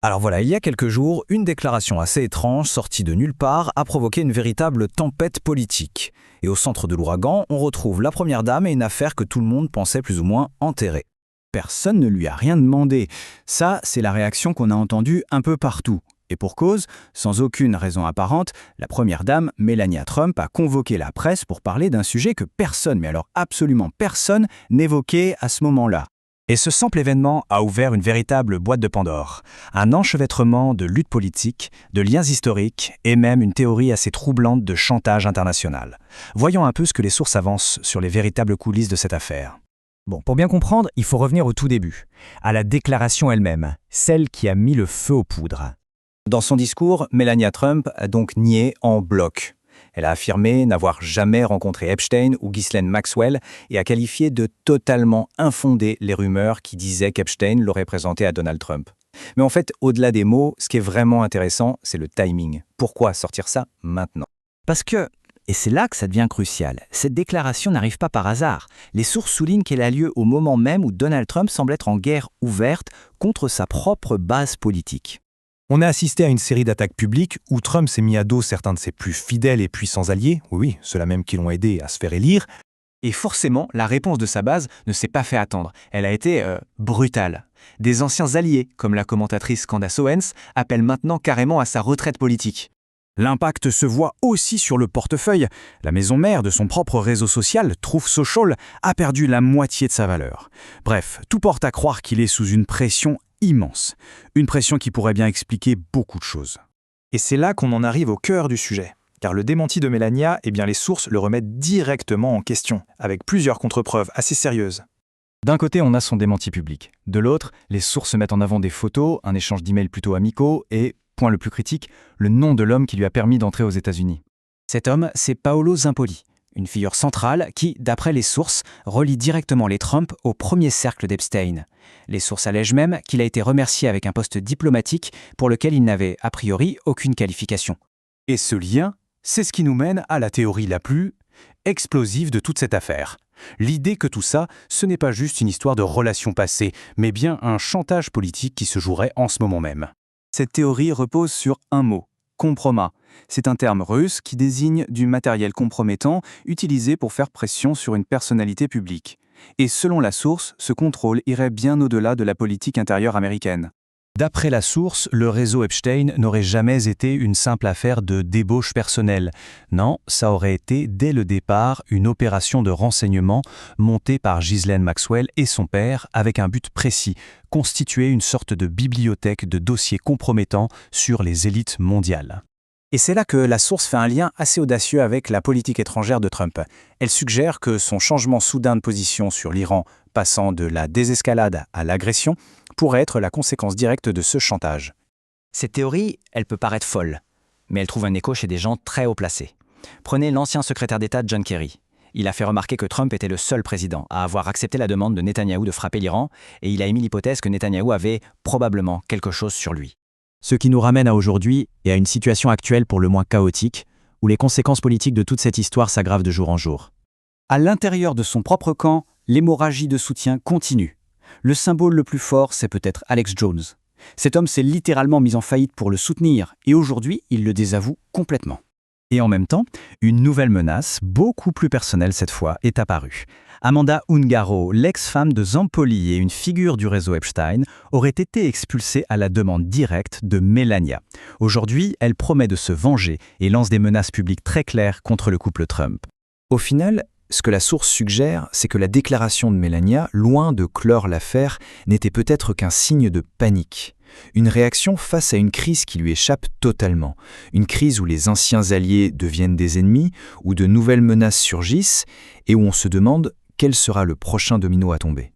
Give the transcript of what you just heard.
Alors voilà, il y a quelques jours, une déclaration assez étrange sortie de nulle part a provoqué une véritable tempête politique. Et au centre de l'ouragan, on retrouve la première dame et une affaire que tout le monde pensait plus ou moins enterrée. Personne ne lui a rien demandé. Ça, c'est la réaction qu'on a entendue un peu partout. Et pour cause, sans aucune raison apparente, la première dame, Melania Trump, a convoqué la presse pour parler d'un sujet que personne, mais alors absolument personne, n'évoquait à ce moment-là. Et ce simple événement a ouvert une véritable boîte de Pandore, un enchevêtrement de luttes politiques, de liens historiques et même une théorie assez troublante de chantage international. Voyons un peu ce que les sources avancent sur les véritables coulisses de cette affaire. Bon, pour bien comprendre, il faut revenir au tout début, à la déclaration elle-même, celle qui a mis le feu aux poudres. Dans son discours, Melania Trump a donc nié en bloc. Elle a affirmé n'avoir jamais rencontré Epstein ou Ghislaine Maxwell et a qualifié de totalement infondées les rumeurs qui disaient qu'Epstein l'aurait présenté à Donald Trump. Mais en fait, au-delà des mots, ce qui est vraiment intéressant, c'est le timing. Pourquoi sortir ça maintenant ? Parce que, et c'est là que ça devient crucial, cette déclaration n'arrive pas par hasard. Les sources soulignent qu'elle a lieu au moment même où Donald Trump semble être en guerre ouverte contre sa propre base politique. On a assisté à une série d'attaques publiques où Trump s'est mis à dos certains de ses plus fidèles et puissants alliés, oui, ceux-là même qui l'ont aidé à se faire élire. Et forcément, la réponse de sa base ne s'est pas fait attendre. Elle a été brutale. Des anciens alliés, comme la commentatrice Candace Owens, appellent maintenant carrément à sa retraite politique. L'impact se voit aussi sur le portefeuille. La maison mère de son propre réseau social, Truth Social, a perdu la moitié de sa valeur. Bref, tout porte à croire qu'il est sous une pression immense. Une pression qui pourrait bien expliquer beaucoup de choses. Et c'est là qu'on en arrive au cœur du sujet. Car le démenti de Melania, les sources le remettent directement en question, avec plusieurs contre-preuves assez sérieuses. D'un côté, on a son démenti public. De l'autre, les sources mettent en avant des photos, un échange d'emails plutôt amicaux et, point le plus critique, le nom de l'homme qui lui a permis d'entrer aux États-Unis. Cet homme, c'est Paolo Zimpoli, une figure centrale qui, d'après les sources, relie directement les Trump au premier cercle d'Epstein. Les sources allègent même qu'il a été remercié avec un poste diplomatique pour lequel il n'avait a priori aucune qualification. Et ce lien, c'est ce qui nous mène à la théorie la plus explosive de toute cette affaire. L'idée que tout ça, ce n'est pas juste une histoire de relations passées, mais bien un chantage politique qui se jouerait en ce moment même. Cette théorie repose sur un mot, compromat. C'est un terme russe qui désigne du matériel compromettant utilisé pour faire pression sur une personnalité publique. Et selon la source, ce contrôle irait bien au-delà de la politique intérieure américaine. D'après la source, le réseau Epstein n'aurait jamais été une simple affaire de débauche personnelle. Non, ça aurait été dès le départ une opération de renseignement montée par Ghislaine Maxwell et son père avec un but précis, constituer une sorte de bibliothèque de dossiers compromettants sur les élites mondiales. Et c'est là que la source fait un lien assez audacieux avec la politique étrangère de Trump. Elle suggère que son changement soudain de position sur l'Iran, passant de la désescalade à l'agression, pourrait être la conséquence directe de ce chantage. Cette théorie, elle peut paraître folle, mais elle trouve un écho chez des gens très haut placés. Prenez l'ancien secrétaire d'État John Kerry. Il a fait remarquer que Trump était le seul président à avoir accepté la demande de Netanyahou de frapper l'Iran, et il a émis l'hypothèse que Netanyahou avait probablement quelque chose sur lui. Ce qui nous ramène à aujourd'hui et à une situation actuelle pour le moins chaotique, où les conséquences politiques de toute cette histoire s'aggravent de jour en jour. À l'intérieur de son propre camp, l'hémorragie de soutien continue. Le symbole le plus fort, c'est peut-être Alex Jones. Cet homme s'est littéralement mis en faillite pour le soutenir, et aujourd'hui, il le désavoue complètement. Et en même temps, une nouvelle menace, beaucoup plus personnelle cette fois, est apparue. Amanda Ungaro, l'ex-femme de Zampoli et une figure du réseau Epstein, aurait été expulsée à la demande directe de Melania. Aujourd'hui, elle promet de se venger et lance des menaces publiques très claires contre le couple Trump. Au final, ce que la source suggère, c'est que la déclaration de Melania, loin de clore l'affaire, n'était peut-être qu'un signe de panique. Une réaction face à une crise qui lui échappe totalement. Une crise où les anciens alliés deviennent des ennemis, où de nouvelles menaces surgissent et où on se demande quel sera le prochain domino à tomber.